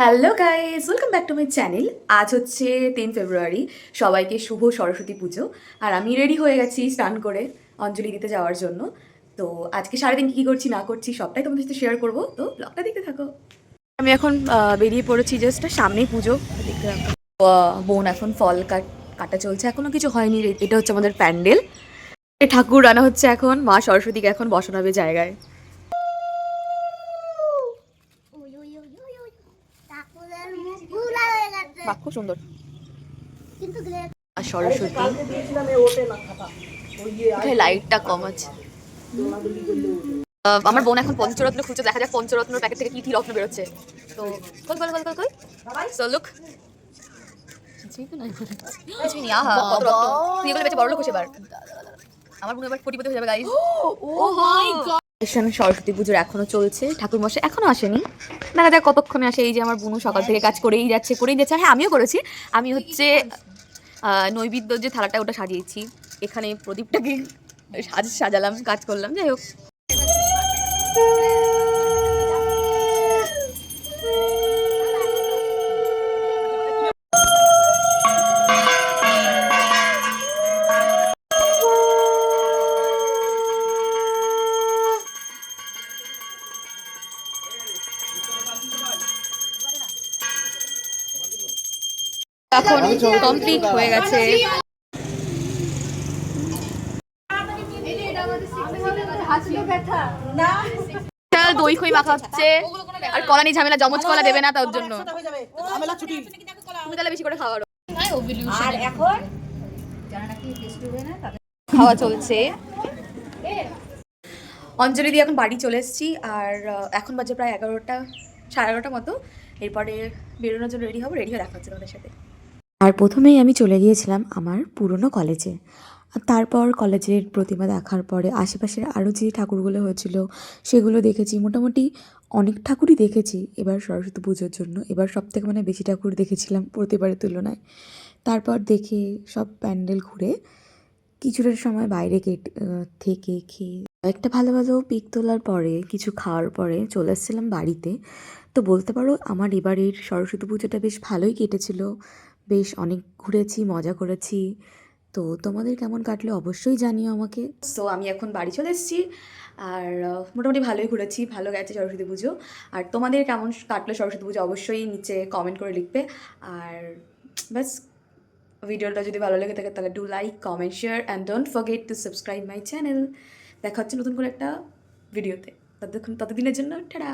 Hello guys, welcome back to my channel. আজ হচ্ছে 10 ফেব্রুয়ারি। সবাইকে শুভ সরস্বতী পুজো। আর আমি রেডি হয়ে গেছি স্নান করে অঞ্জলি দিতে যাওয়ার জন্য। তো আজকে সারাদিন কী কী করছি না করছি সবটাই তোমাদের সাথে শেয়ার করবো, তো ব্লগটা দেখতে থাকো। আমি এখন বেরিয়ে পড়েছি, জাস্ট সামনেই পুজো দেখতে থাকো। বোন এখন ফল কাটা চলছে, এখনো কিছু হয়নি। এটা হচ্ছে আমাদের প্যান্ডেল। ঠাকুর আনা হচ্ছে এখন, মা সরস্বতীকে এখন বসানো হবে জায়গায়। বাহ, খুব সুন্দর। আর সরস্বতী লাইটটা কম আছে। আমার বোন এখন পঞ্চরত্ন খুঁজছে, দেখা যাক পঞ্চরত্নের প্যাকেট থেকে কি কি রত্ন বেরোচ্ছে। তো call call call call call so look, আমার বোন এবার কোটিপতি হয়ে যাবে গাইস। ও মাই গড, সরস্বতী পুজোর এখনো চলছে, ঠাকুর মশাই এখনো আসেনি, দেখা যাক কতক্ষণে আসে। এই যে আমার বোনু সকাল থেকে কাজ করেই যাচ্ছে। হ্যাঁ, আমিও করেছি। আমি হচ্ছে নৈবেদ্য যে থালাটা ওটা সাজিয়েছি, এখানে প্রদীপটাকে সাজালাম, কাজ করলাম, যাই হোক। এখন কমপ্লিট হয়ে গেছে। দই খই মাখা হচ্ছে, আর কলা নিয়ে ঝামেলা, জমজ কলা দেবে না তার জন্য। তুমি তাহলে বেশি করে খাওয়া। আর এখন খাওয়া চলছে। অঞ্জলি দিয়ে এখন বাড়ি চলে এসেছি। আর এখন বাজে প্রায় 11টা, সাড়ে 11টা মতো। এরপরে বেরোনোর জন্য রেডি হবো, রেডি হয়ে দেখা হচ্ছে তোমাদের সাথে। আর প্রথমেই আমি চলে গিয়েছিলাম আমার পুরনো কলেজে। আর তারপর কলেজের প্রতিমা দেখার পরে আশেপাশের আরও যে ঠাকুরগুলো হয়েছিল সেগুলো দেখেছি। মোটামুটি অনেক ঠাকুরই দেখেছি এবার সরস্বতী পুজোর জন্য। এবার সবথেকে মানে বেশি ঠাকুর দেখেছিলাম প্রতিবারের তুলনায়। তারপর দেখে সব প্যান্ডেল ঘুরে কিছুটা সময় বাইরে থেকে খেয়ে একটা ভালো ভালো পিক তোলার পরে কিছু খাওয়ার পরে চলে এসেছিলাম বাড়িতে। তো বলতে পারো আমার এবারের সরস্বতী পুজোটা বেশ ভালোই কেটেছিল। বেশ অনেক ঘুরেছি, মজা করেছি। তো তোমাদের কেমন কাটলো অবশ্যই জানিও আমাকে। সো আমি এখন বাড়ি চলে এসেছি। আর মোটামুটি ভালোই ঘুরেছি, ভালো গেছে সরস্বতী পুজো। আর তোমাদের কেমন কাটলো সরস্বতী পুজো অবশ্যই নিচে কমেন্ট করে লিখবে। আর ব্যাস, ভিডিওটা যদি ভালো লেগে থাকে তাহলে do like, comment, share and don't forget to subscribe my channel. দেখা হচ্ছে নতুন করে একটা ভিডিওতে। ততদিনের জন্য টাটা।